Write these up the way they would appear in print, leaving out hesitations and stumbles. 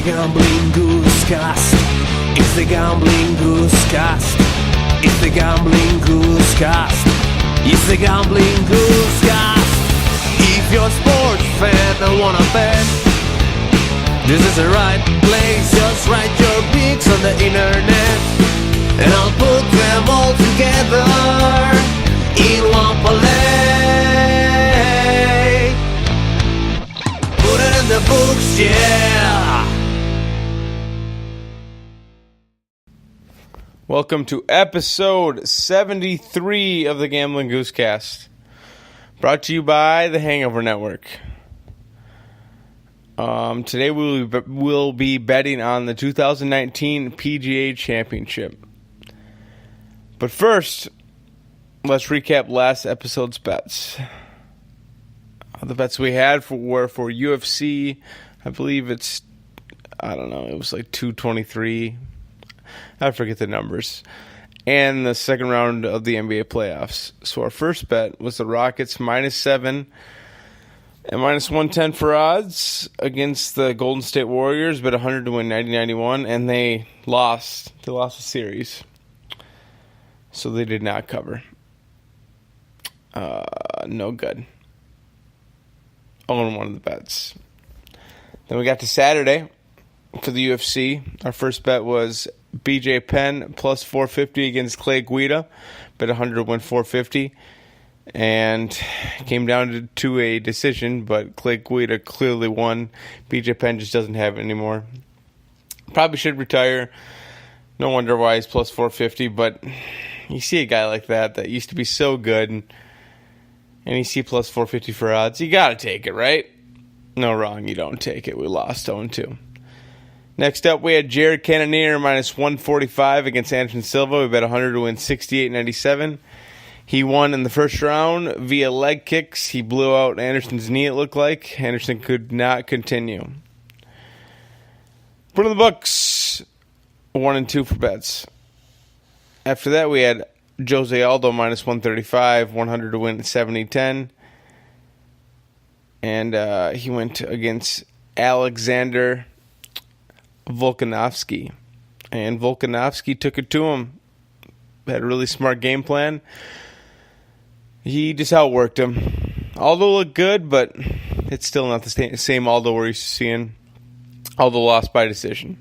gambling goose cast. It's the gambling goose cast. It's the gambling goose cast. It's the gambling goose cast. If you're a sports fan and wanna bet, this is the right place. Just write your picks on the internet, and I'll put them all together in one parlay. Put it in the books, yeah. Welcome to episode 73 of the Gambling Goosecast, brought to you by the Hangover Network. Today we'll be betting on the 2019 PGA Championship. But first, let's recap last episode's bets. The bets we had were for UFC. I believe it was like 223. I forget the numbers. And the second round of the NBA playoffs. So our first bet was the Rockets -7 and -110 for odds against the Golden State Warriors, bet 100 to win 90-91, and they lost. They lost the series. So they did not cover. No good. 0-1 of the bets. Then we got to Saturday for the UFC. Our first bet was BJ Penn plus 450 against Clay Guida. Bet 100 to win 450. And came down to a decision, but Clay Guida clearly won. BJ Penn just doesn't have it anymore. Probably should retire. No wonder why he's plus 450, but you see a guy like that used to be so good, and you see plus 450 for odds, you got to take it, right? No, wrong, you don't take it. We lost 0-2. Next up, we had Jared Cannonier -145 against Anderson Silva. We bet 100 to win 68-97. He won in the first round via leg kicks. He blew out Anderson's knee, it looked like. Anderson could not continue. Put in the books, 1 and 2 for bets. After that, we had Jose Aldo -135, 100 to win 70-10. And he went against Alexander Volkanovski. And Volkanovski took it to him. Had a really smart game plan. He just outworked him. Aldo looked good, but it's still not the same Aldo we're used to seeing. Aldo lost by decision.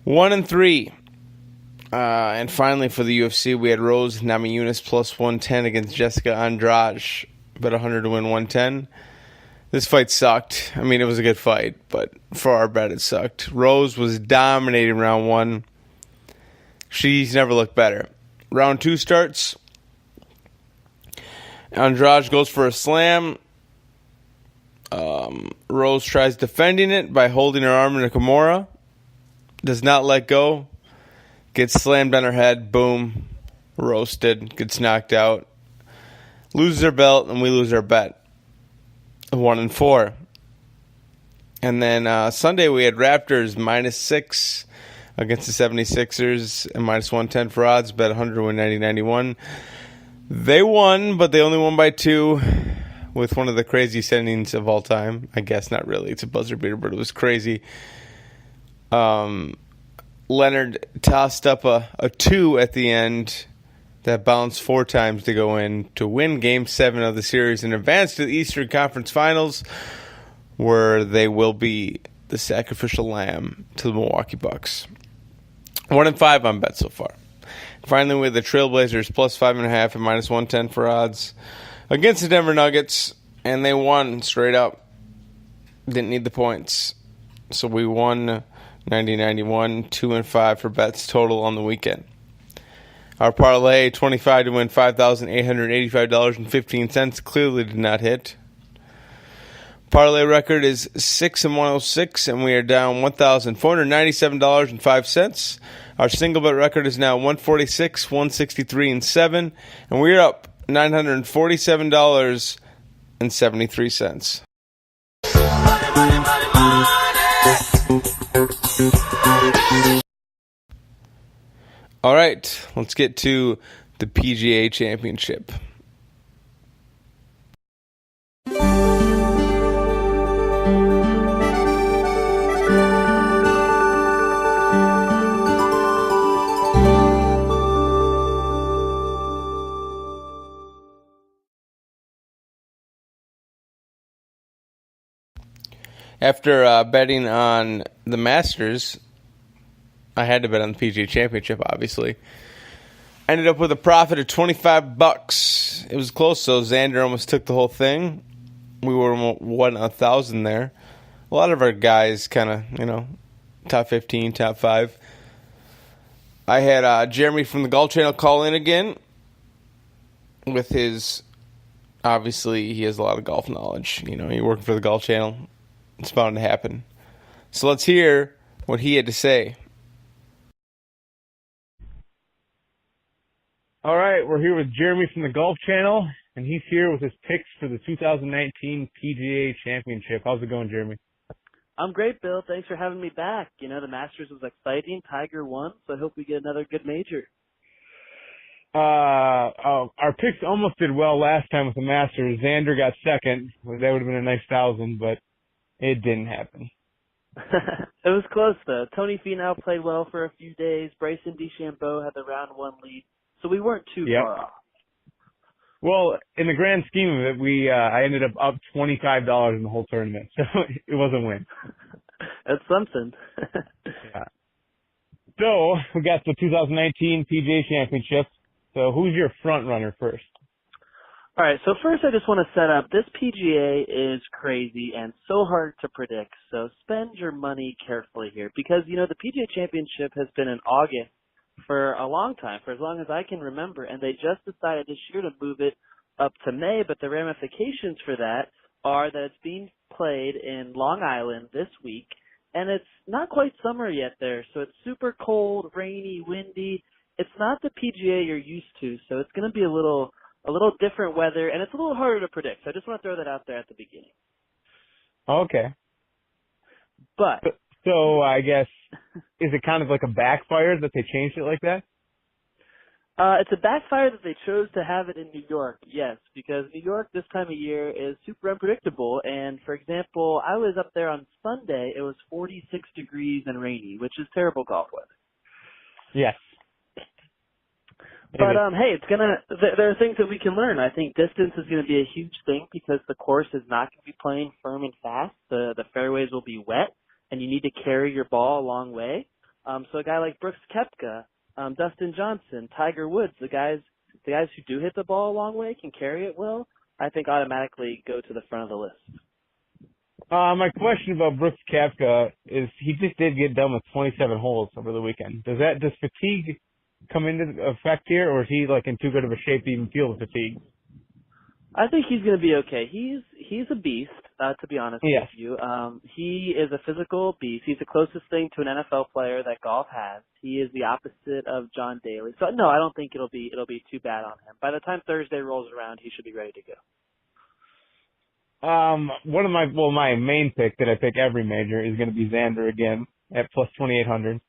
1 and 3. And finally for the UFC, we had Rose Namajunas plus 110 against Jessica Andrade. Bet 100 to win 110. This fight sucked. I mean, it was a good fight, but for our bet, it sucked. Rose was dominating round 1. She's never looked better. Round 2 starts. Andrade goes for a slam. Rose tries defending it by holding her arm in a Kimura. Does not let go. Gets slammed on her head. Boom. Roasted. Gets knocked out. Loses her belt, and we lose our bet. 1 and 4. And then Sunday we had Raptors -6 against the 76ers and -110 for odds. Bet 100 to win 90-91. They won, but they only won by 2 with one of the craziest endings of all time. I guess not really. It's a buzzer beater, but it was crazy. Leonard tossed up a 2 at the end that bounced 4 times to go in to win Game 7 of the series and advance to the Eastern Conference Finals, where they will be the sacrificial lamb to the Milwaukee Bucks. 1 and 5 on bets so far. Finally, with the Trailblazers plus 5.5 and -110 for odds against the Denver Nuggets, and they won straight up. Didn't need the points, so we won 90-91, 2 and 5 for bets total on the weekend. Our parlay 25 to win $5,885.15 clearly did not hit. Parlay record is 6-106, and we are down $1,497.05. Our single bet record is now 146, 163, and 7, and we are up $947.73. All right, let's get to the PGA Championship. After betting on the Masters, I had to bet on the PGA Championship, obviously. I ended up with a profit of $25. It was close, so Xander almost took the whole thing. We were 1,000 there. A lot of our guys kind of, top 15, top 5. I had Jeremy from the Golf Channel call in again with his, obviously, he has a lot of golf knowledge. He worked for the Golf Channel. It's bound to happen. So let's hear what he had to say. All right, we're here with Jeremy from the Golf Channel, and he's here with his picks for the 2019 PGA Championship. How's it going, Jeremy? I'm great, Bill. Thanks for having me back. The Masters was exciting. Tiger won, so I hope we get another good major. Our picks almost did well last time with the Masters. Xander got second. That would have been a nice 1,000, but it didn't happen. It was close, though. Tony Finau played well for a few days. Bryson DeChambeau had the round 1 lead, so we weren't too far off. Well, in the grand scheme of it, I ended up $25 in the whole tournament, so it was a win. That's something. Yeah. So we got the 2019 PGA Championship. So who's your front runner first? All right, so first I just want to set up, this PGA is crazy and so hard to predict, so spend your money carefully here because, the PGA Championship has been in August for a long time, for as long as I can remember, and they just decided this year to move it up to May, but the ramifications for that are that it's being played in Long Island this week, and it's not quite summer yet there, so it's super cold, rainy, windy. It's not the PGA you're used to, so it's going to be a little different weather, and it's a little harder to predict. So I just want to throw that out there at the beginning. Okay. But so I guess, is it kind of like a backfire that they changed it like that? It's a backfire that they chose to have it in New York, yes, because New York this time of year is super unpredictable. And, for example, I was up there on Sunday. It was 46 degrees and rainy, which is terrible golf weather. Yes. But, hey, there are things that we can learn. I think distance is going to be a huge thing because the course is not going to be playing firm and fast. The fairways will be wet, and you need to carry your ball a long way. So a guy like Brooks Koepka, Dustin Johnson, Tiger Woods, the guys who do hit the ball a long way, can carry it well, I think automatically go to the front of the list. My question about Brooks Koepka is he just did get done with 27 holes over the weekend. Does fatigue come into effect here, or is he in too good of a shape to even feel the fatigue? I think he's going to be okay. He's a beast, to be honest with you. He is a physical beast. He's the closest thing to an NFL player that golf has. He is the opposite of John Daly. So no, I don't think it'll be too bad on him. By the time Thursday rolls around, he should be ready to go. One of my main pick that I pick every major is going to be Xander again at plus 2,800.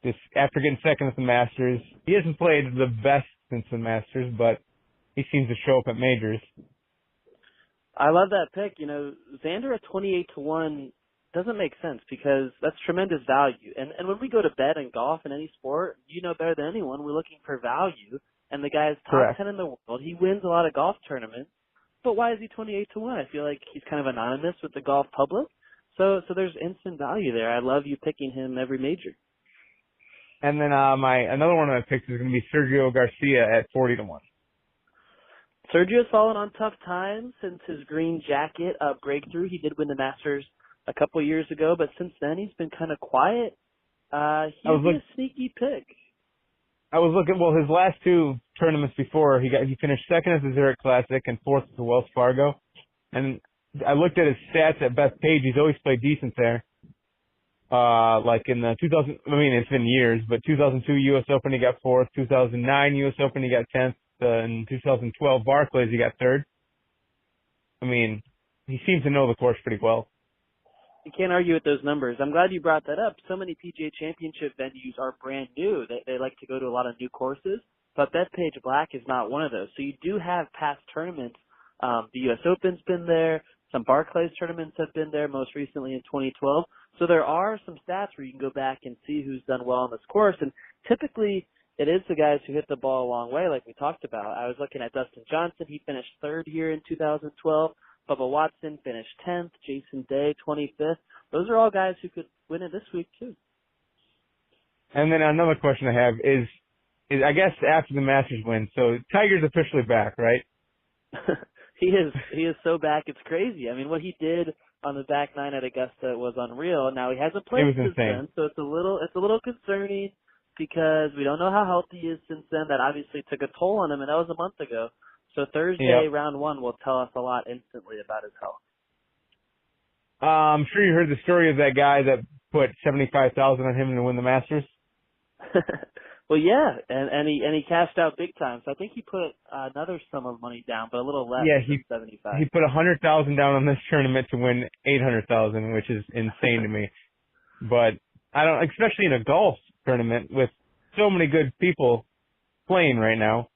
Just after getting second at the Masters, he hasn't played the best since the Masters, but he seems to show up at majors. I love that pick. Xander at 28-1 doesn't make sense because that's tremendous value. And when we go to bet in golf in any sport, better than anyone, we're looking for value. And the guy is top 10 in the world. He wins a lot of golf tournaments. But why is he 28-1? I feel like he's kind of anonymous with the golf public. So there's instant value there. I love you picking him every major. And then another one of my picks is going to be Sergio Garcia at 40-1. Sergio's fallen on tough times since his green jacket breakthrough. He did win the Masters a couple years ago, but since then he's been kind of quiet. He's a sneaky pick. I was looking, his last two tournaments before, he finished second at the Zurich Classic and fourth at the Wells Fargo. And I looked at his stats at Bethpage. He's always played decent there. In the it's been years, but 2002 U.S. Open he got fourth, 2009 U.S. Open he got 10th, in 2012 Barclays he got third. He seems to know the course pretty well. You can't argue with those numbers. I'm glad you brought that up. So many PGA Championship venues are brand new. They like to go to a lot of new courses, but Bethpage Black is not one of those. So you do have past tournaments. The U.S. Open's been there. Some Barclays tournaments have been there, most recently in 2012. So there are some stats where you can go back and see who's done well on this course. And typically it is the guys who hit the ball a long way, like we talked about. I was looking at Dustin Johnson. He finished third here in 2012. Bubba Watson finished 10th. Jason Day, 25th. Those are all guys who could win it this week, too. And then another question I have is I guess after the Masters win, so Tiger's officially back, right? He is so back, it's crazy. I mean, what he did on the back nine at Augusta was unreal. Now he hasn't played since then, so it's a little concerning because we don't know how healthy he is since then. That obviously took a toll on him, and that was a month ago. So Thursday, round one, will tell us a lot instantly about his health. I'm sure you heard the story of that guy that put $75,000 on him to win the Masters. Well, yeah, and he cashed out big time. So I think he put another sum of money down, but a little less than 75. He put $100,000 down on this tournament to win $800,000, which is insane to me. But I don't, especially in a golf tournament with so many good people playing right now.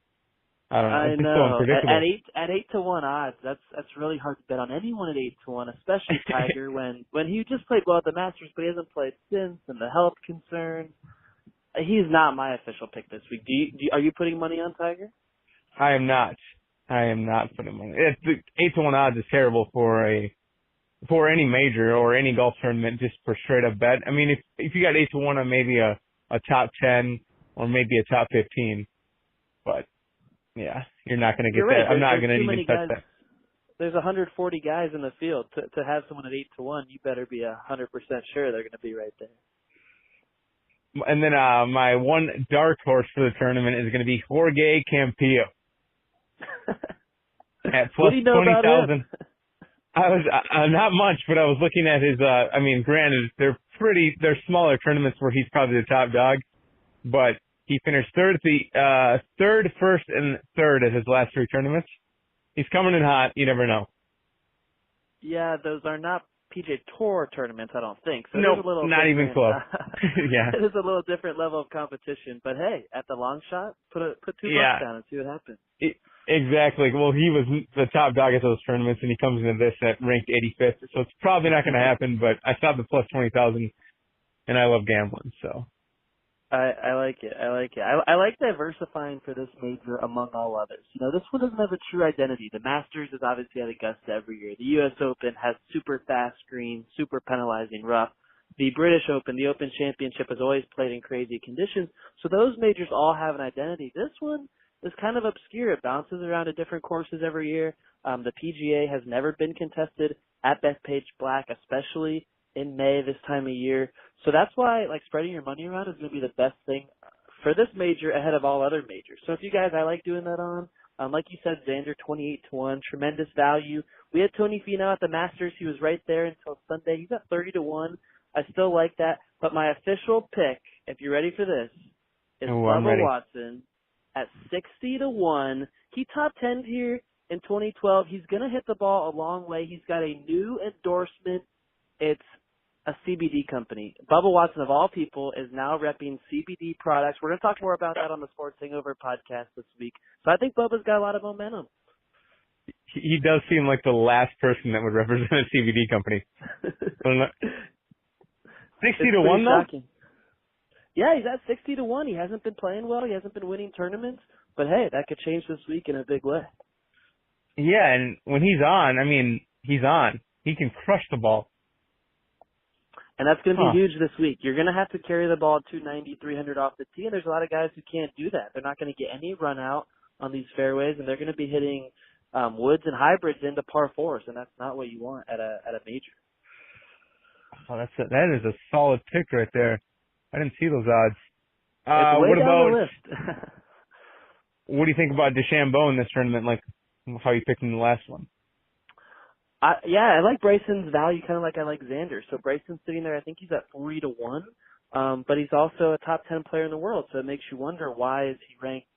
I don't know. It's just so unpredictable. At 8-1 odds, that's really hard to bet on anyone at 8-1, especially Tiger when he just played well at the Masters, but he hasn't played since, and the health concerns. He's not my official pick this week. Are you putting money on Tiger? I am not. I am not putting money. 8-1 odds is terrible for any major or any golf tournament, just for straight up bet. I mean, if you got 8-1 on maybe a top 10 or maybe a top 15, but yeah, you're not going to get right. that. I'm not going to even touch that. There's 140 guys in the field. To have someone at 8-1, you better be 100% sure they're going to be right there. And then my one dark horse for the tournament is going to be Jorge Campillo at plus 20,000. I was not much, but I was looking at his. I mean, granted, they're smaller tournaments where he's probably the top dog, but he finished third, first, and third at his last three tournaments. He's coming in hot. You never know. Yeah, those are not PGA Tour tournaments, I don't think. So nope, not even close. Yeah, it is a little different level of competition. But hey, at the long shot, put $2 down and see what happens. Exactly. Well, he was the top dog at those tournaments, and he comes into this at ranked 85th. So it's probably not going to happen. But I saw the plus 20,000, and I love gambling. So I like it. I like diversifying for this major among all others. You know, this one doesn't have a true identity. The Masters is obviously at Augusta every year. The U.S. Open has super fast greens, super penalizing rough. The British Open, the Open Championship, has always played in crazy conditions. So those majors all have an identity. This one is kind of obscure. It bounces around at different courses every year. The PGA has never been contested at Bethpage Black, especially in May this time of year. So that's why, like, spreading your money around is going to be the best thing for this major ahead of all other majors. So if you guys, I like doing that on. Like you said, Xander, 28-1, tremendous value. We had Tony Finau at the Masters. He was right there until Sunday. He's at 30-1. I still like that. But my official pick, if you're ready for this, is Bubba Watson at 60-1. He top 10 here in 2012. He's going to hit the ball a long way. He's got a new endorsement. It's a CBD company. Bubba Watson, of all people, is now repping CBD products. We're going to talk more about that on the Sports Hangover podcast this week. So I think Bubba's got a lot of momentum. He does seem like the last person that would represent a CBD company. 60-1 though? Shocking. Yeah, he's at 60-1. He hasn't been playing well. He hasn't been winning tournaments. But hey, that could change this week in a big way. Yeah, and when he's on, I mean, he's on. He can crush the ball. And that's going to be huge this week. You're going to have to carry the ball 290, 300 off the tee, and there's a lot of guys who can't do that. They're not going to get any run out on these fairways, and they're going to be hitting woods and hybrids into par fours, and that's not what you want at a major. Oh, that is a solid pick right there. I didn't see those odds. It's way down the list. What do you think about DeChambeau in this tournament, like how you picked in the last one? I like Bryson's value kind of like I like Xander. So Bryson's sitting there, I think he's at 40-1, but he's also a top 10 player in the world. So it makes you wonder, why is he ranked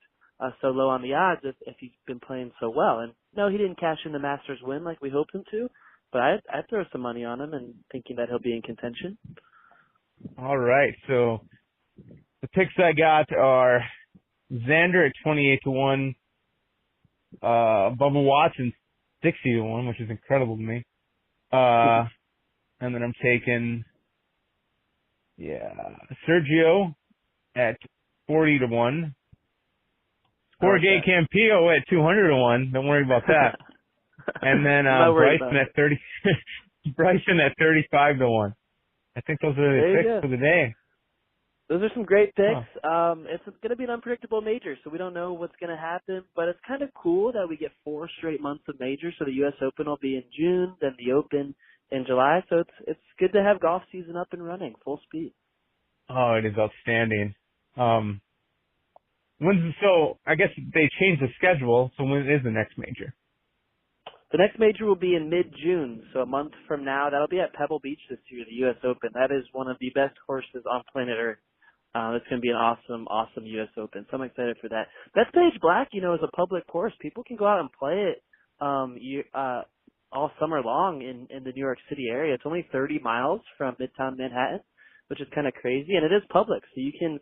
so low on the odds if he's been playing so well? And no, he didn't cash in the Masters win like we hoped him to, but I'd throw some money on him and thinking that he'll be in contention. All right, so the picks I got are Xander at 28-1, Bubba Watson 60-1, which is incredible to me. And then I'm taking, Sergio at 40-1. Jorge Campillo at 200-1. Don't worry about that. And then Bryson at 30, Bryson at 35-1. I think those are the picks for the day. Those are some great picks. It's going to be an unpredictable major, so we don't know what's going to happen. But it's kind of cool that we get 4 straight months of majors. So the U.S. Open will be in June, then the Open in July. So it's good to have golf season up and running, full speed. Oh, it is outstanding. So I guess they changed the schedule. So when is the next major? The next major will be in mid-June, so a month from now. That'll be at Pebble Beach this year, the U.S. Open. That is one of the best courses on planet Earth. It's going to be an awesome, awesome U.S. Open. So I'm excited for that. Bethpage Black, is a public course. People can go out and play it all summer long in the New York City area. It's only 30 miles from Midtown Manhattan, which is kind of crazy, and it is public, so you can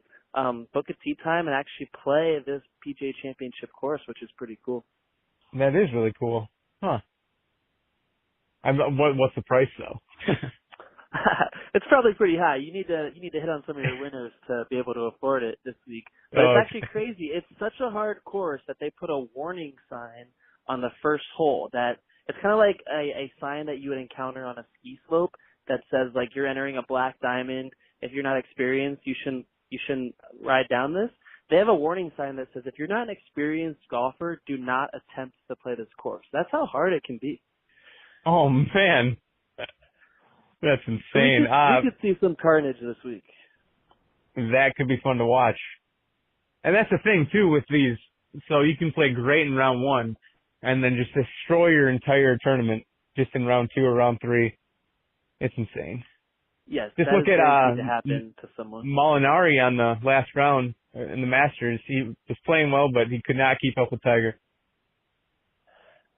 book a tee time and actually play this PGA Championship course, which is pretty cool. That is really cool. Huh. What's the price though? It's probably pretty high. You need to hit on some of your winners to be able to afford it this week. But it's actually crazy. It's such a hard course that they put a warning sign on the first hole that it's kind of like a sign that you would encounter on a ski slope that says like you're entering a black diamond. If you're not experienced, you shouldn't ride down this. They have a warning sign that says if you're not an experienced golfer, do not attempt to play this course. That's how hard it can be. Oh man, that's insane. We could see some carnage this week. That could be fun to watch. And that's the thing too with these. So you can play great in round 1 and then just destroy your entire tournament just in round 2 or round 3. It's insane. Yes, just that look is at to happen to someone. Molinari on the last round in the Masters. He was playing well, but he could not keep up with Tiger.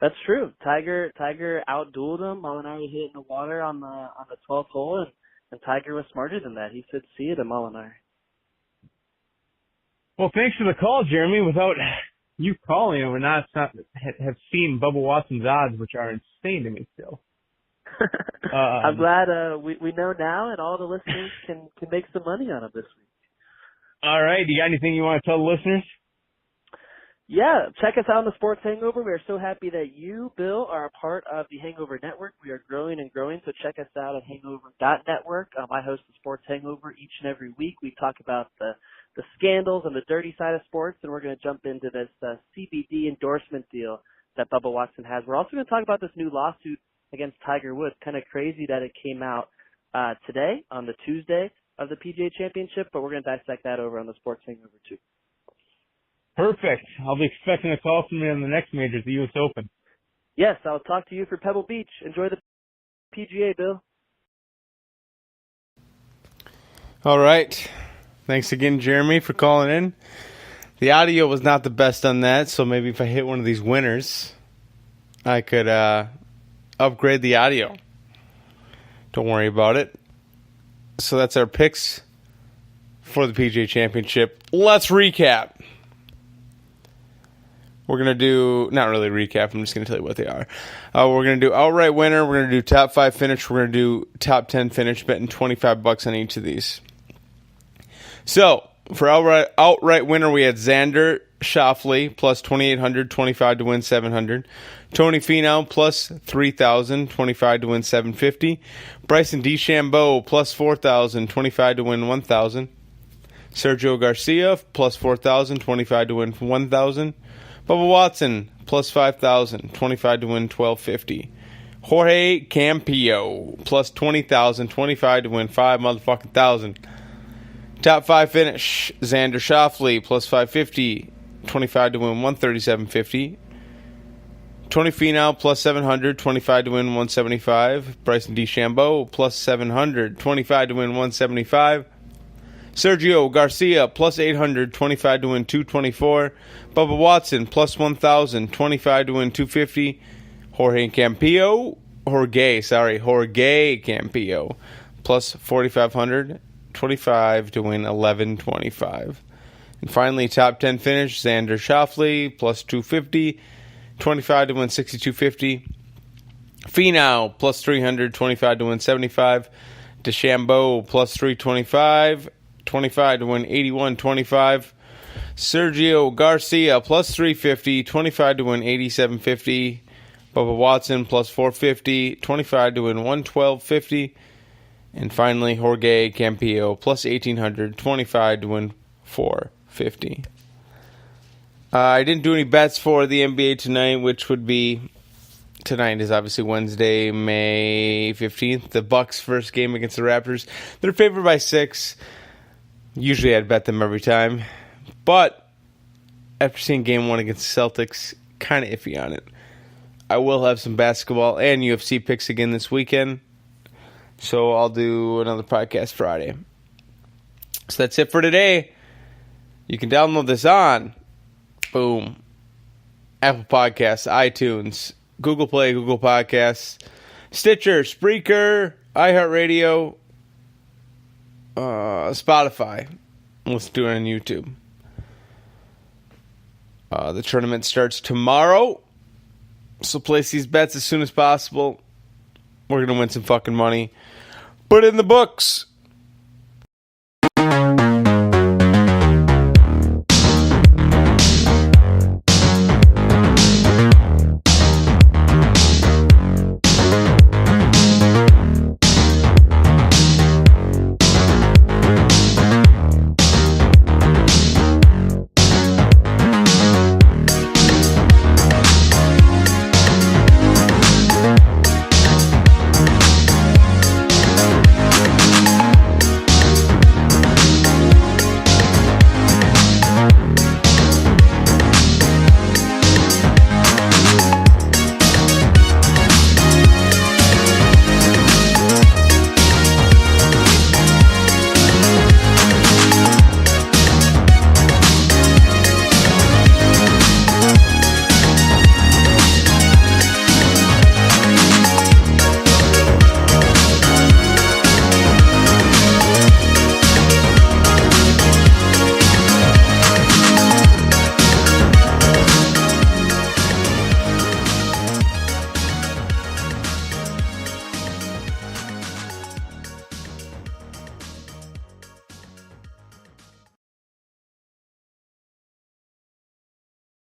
That's true. Tiger outdueled him. Molinari hit in the water on the 12th hole, and Tiger was smarter than that. He said, "See you to Molinari." Well, thanks for the call, Jeremy. Without you calling, I would not have seen Bubba Watson's odds, which are insane to me still. I'm glad we know now, and all the listeners can make some money on it this week. All right. Do you got anything you want to tell the listeners? Yeah, check us out on the Sports Hangover. We are so happy that you, Bill, are a part of the Hangover Network. We are growing and growing, so check us out at hangover.network. I host the Sports Hangover each and every week. We talk about the scandals and the dirty side of sports, and we're going to jump into this CBD endorsement deal that Bubba Watson has. We're also going to talk about this new lawsuit against Tiger Woods. Kind of crazy that it came out today on the Tuesday of the PGA Championship, but we're going to dissect that over on the Sports Hangover too. Perfect. I'll be expecting a call from you on the next major, the U.S. Open. Yes, I'll talk to you for Pebble Beach. Enjoy the PGA, Bill. All right. Thanks again, Jeremy, for calling in. The audio was not the best on that, so maybe if I hit one of these winners, I could upgrade the audio. Don't worry about it. So that's our picks for the PGA Championship. Let's recap. We're going to do, not really recap, I'm just going to tell you what they are. We're going to do outright winner, we're going to do top 5 finish, we're going to do top 10 finish, betting $25 on each of these. So, for outright winner, we had Xander Schauffele, plus 2,800, 25 to win 700. Tony Finau, plus 3,000, 25 to win 750. Bryson DeChambeau, plus 4,000, 25 to win 1,000. Sergio Garcia, plus 4,000, 25 to win 1,000. Bubba Watson, plus 5,000, 25 to win 1,250. Jorge Campillo, plus 20,000, 25 to win 5,000. Top 5 finish, Xander Schauffele, plus 550, 25 to win 137.50. Tony Finau, plus 700, 25 to win 175. Bryson DeChambeau, plus 700, 25 to win 175. Sergio Garcia, plus 800, 25 to win 224. Bubba Watson, plus 1,000, 25 to win 250. Jorge Campillo, plus 4,500, 25 to win 11.25. And finally, top 10 finish, Xander Schauffele, plus 250, 25 to win 62.50. Finau, plus 300, 25 to win 75. DeChambeau, plus 325, 25 to win 81.25. Sergio Garcia, plus 350, 25 to win 87.50. Bubba Watson plus 450, 25 to win 112.50. And finally, Jorge Campillo plus 1,800, 25 to win 450. I didn't do any bets for the NBA tonight, which would be, tonight is obviously Wednesday, May 15th. The Bucks' first game against the Raptors. They're favored by 6. Usually I'd bet them every time. But after seeing game 1 against the Celtics, kind of iffy on it. I will have some basketball and UFC picks again this weekend. So I'll do another podcast Friday. So that's it for today. You can download this on, boom, Apple Podcasts, iTunes, Google Play, Google Podcasts, Stitcher, Spreaker, iHeartRadio, Spotify. Let's do it on YouTube. The tournament starts tomorrow. So place these bets as soon as possible. We're going to win some fucking money. Put it in the books.